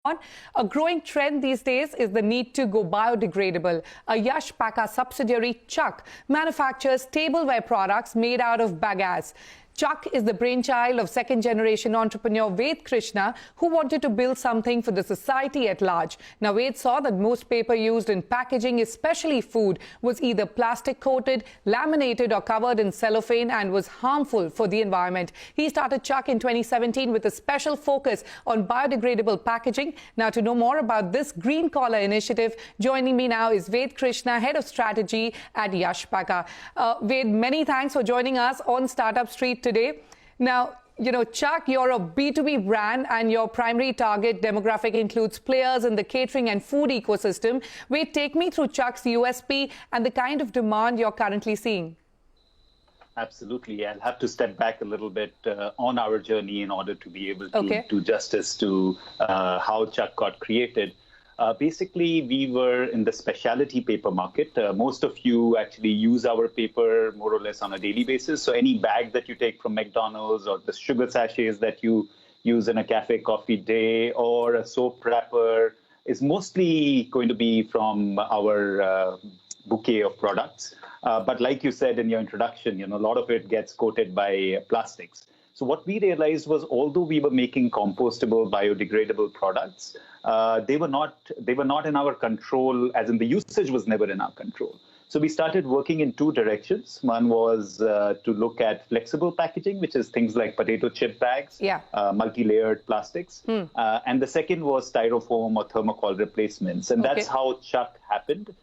A growing trend these days is the need to go biodegradable. A Yash Pakka subsidiary, Chuck, manufactures tableware products made out of bagasse. Chuck is the brainchild of second-generation entrepreneur Ved Krishna, who wanted to build something for the society at large. Now, Ved saw that most paper used in packaging, especially food, was either plastic-coated, laminated or covered in cellophane and was harmful for the environment. He started Chuck in 2017 with a special focus on biodegradable packaging. Now, to know more about this green-collar initiative, joining me now is Ved Krishna, Head of Strategy at Yash Pakka. Ved, many thanks for joining us on Startup Street today. Now, Chuck, you're a B2B brand and your primary target demographic includes players in the catering and food ecosystem. Wait, take me through Chuck's USP and the kind of demand you're currently seeing. Absolutely. I'll have to step back a little bit on our journey in order to be able to do justice to how Chuck got created. Basically, we were in the specialty paper market. Most of you actually use our paper more or less on a daily basis. So any bag that you take from McDonald's or the sugar sachets that you use in a cafe coffee day or a soap wrapper is mostly going to be from our bouquet of products. But like you said in your introduction, a lot of it gets coated by plastics. So what we realized was, although we were making compostable, biodegradable products, they were not in our control, as in the usage was never in our control. So we started working in two directions. One was to look at flexible packaging, which is things like potato chip bags, multi-layered plastics. And the second was styrofoam or thermocol replacements. And that's how Chuck happened.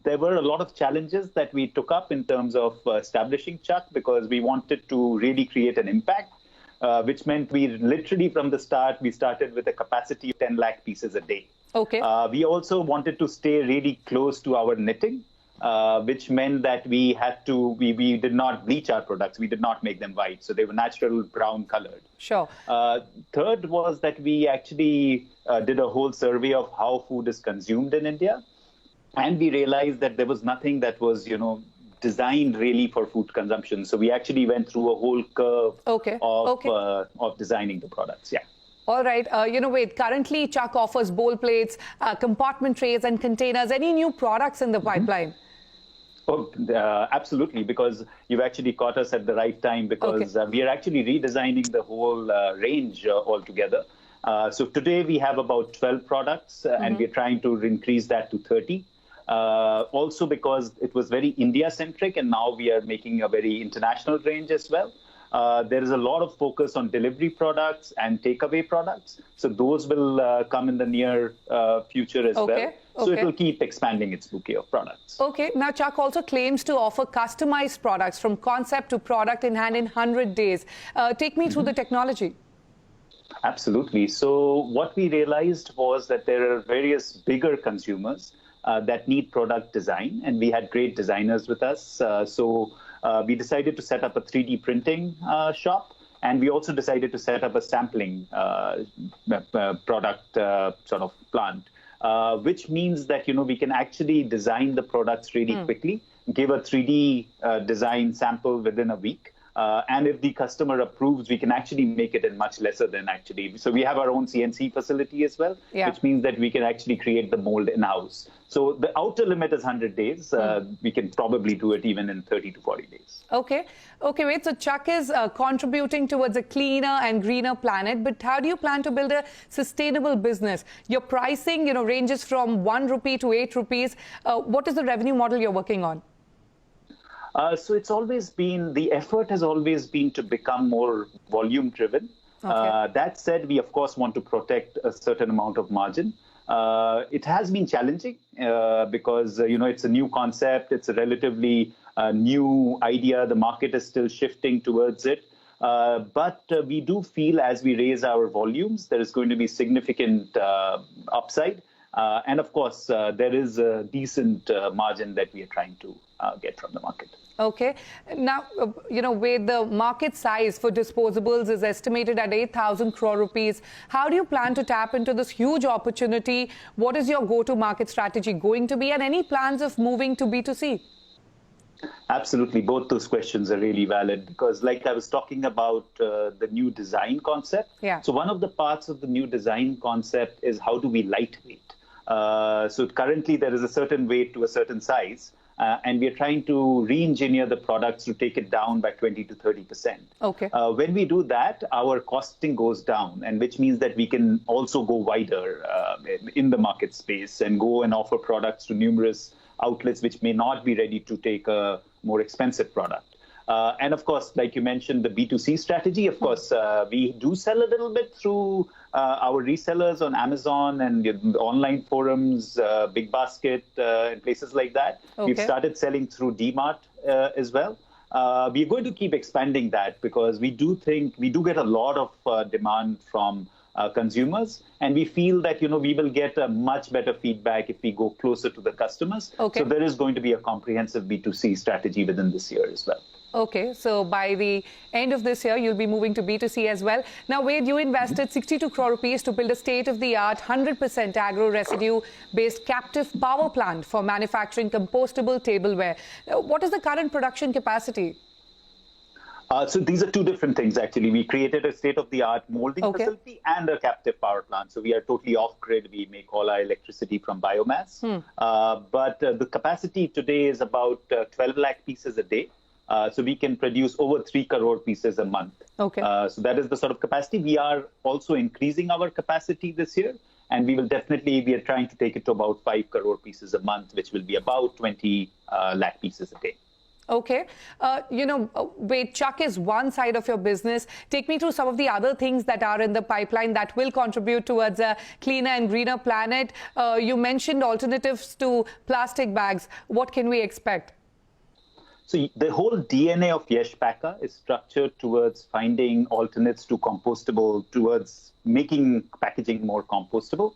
There were a lot of challenges that we took up in terms of establishing Chuck because we wanted to really create an impact, which meant we literally from the start, we started with a capacity of 10 lakh pieces a day. We also wanted to stay really close to our knitting, which meant that we did not bleach our products. We did not make them white. So they were natural brown colored. Sure. Third was that we actually did a whole survey of how food is consumed in India. And we realized that there was nothing that was, designed really for food consumption. So we actually went through a whole curve of designing the products. Yeah. All right. Wait, currently Chuck offers bowl plates, compartment trays and containers. Any new products in the pipeline? Oh, absolutely, because you've actually caught us at the right time because we are actually redesigning the whole range altogether. So today we have about 12 products and we're trying to increase that to 30. Also because it was very India-centric and now we are making a very international range as well. There is a lot of focus on delivery products and takeaway products. So those will come in the near future as well. So it will keep expanding its bouquet of products. Now Chuck also claims to offer customized products from concept to product in hand in 100 days. Take me through the technology. Absolutely. So what we realized was that there are various bigger consumers that need product design, and we had great designers with us. So we decided to set up a 3D printing shop, and we also decided to set up a sampling product sort of plant, which means that, we can actually design the products really quickly, give a 3D design sample within a week. And if the customer approves, we can actually make it in much lesser than actually. So we have our own CNC facility as well, which means that we can actually create the mold in-house. So the outer limit is 100 days. We can probably do it even in 30 to 40 days. Wait. So Chuck is contributing towards a cleaner and greener planet. But how do you plan to build a sustainable business? Your pricing, ranges from 1 rupee to 8 rupees. What is the revenue model you're working on? So it's always been, the effort has always been to become more volume driven. That said, we of course want to protect a certain amount of margin. It has been challenging because, it's a new concept. It's a relatively new idea. The market is still shifting towards it. But we do feel as we raise our volumes, there is going to be significant upside. And of course, there is a decent margin that we are trying to get from the market. Now, where the market size for disposables is estimated at 8,000 crore rupees, how do you plan to tap into this huge opportunity? What is your go-to-market strategy going to be, and any plans of moving to B2C? Absolutely. Both those questions are really valid because like I was talking about the new design concept. Yeah. So one of the parts of the new design concept is how do we lightweight? So currently there is a certain weight to a certain size. And we are trying to re-engineer the products to take it down by 20 to 30%. Okay. When we do that, our costing goes down, and which means that we can also go wider in the market space and go and offer products to numerous outlets which may not be ready to take a more expensive product. And of course, like you mentioned, the B2C strategy, of course, we do sell a little bit through our resellers on Amazon and online forums, Big Basket, and places like that. Okay. We've started selling through DMart as well. We're going to keep expanding that because we do think we do get a lot of demand from consumers, and we feel that we will get a much better feedback if we go closer to the customers. Okay. So there is going to be a comprehensive B2C strategy within this year as well. Okay, so by the end of this year, you'll be moving to B2C as well. Now, Ved, you invested 62 crore rupees to build a state-of-the-art 100% agro-residue-based captive power plant for manufacturing compostable tableware. What is the current production capacity? So these are two different things, actually. We created a state-of-the-art molding facility and a captive power plant. So we are totally off-grid. We make all our electricity from biomass. But the capacity today is about 12 lakh pieces a day. So we can produce over 3 crore pieces a month. Okay. So that is the sort of capacity. We are also increasing our capacity this year. And we are trying to take it to about 5 crore pieces a month, which will be about 20 lakh pieces a day. Okay. Wait, Chuck is one side of your business. Take me through some of the other things that are in the pipeline that will contribute towards a cleaner and greener planet. You mentioned alternatives to plastic bags. What can we expect? So the whole DNA of Yash Pakka is structured towards finding alternates to compostable, towards making packaging more compostable.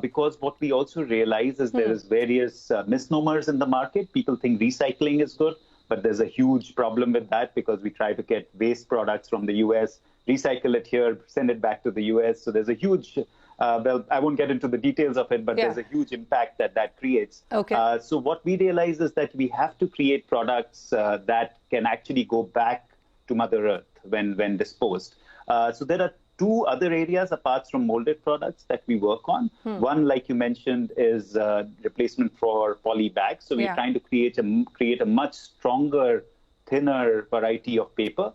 Because what we also realize is there is various misnomers in the market. People think recycling is good, but there's a huge problem with that because we try to get waste products from the US, recycle it here, send it back to the US. So there's a huge, well, I won't get into the details of it, but there's a huge impact that creates. Okay. So what we realize is that we have to create products that can actually go back to Mother Earth when disposed. So there are two other areas apart from molded products that we work on. One, like you mentioned, is replacement for poly bags. So we're trying to create a much stronger, thinner variety of paper,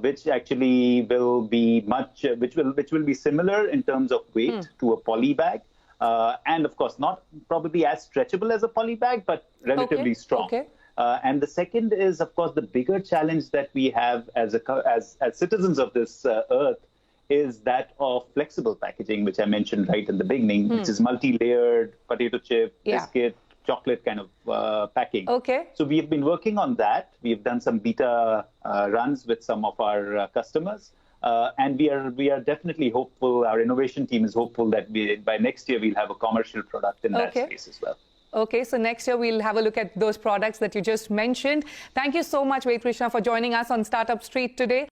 which actually will be which will be similar in terms of weight to a poly bag, and of course not probably as stretchable as a poly bag, but relatively strong. Okay. And the second is, of course, the bigger challenge that we have as citizens of this earth is that of flexible packaging, which I mentioned right in the beginning, which is multi-layered, potato chip, biscuit, chocolate kind of packing. Okay. So we have been working on that. We've done some beta runs with some of our customers. And we are definitely hopeful, our innovation team is hopeful that by next year we'll have a commercial product in that space as well. Okay, so next year we'll have a look at those products that you just mentioned. Thank you so much, Ved Krishna, for joining us on Startup Street today.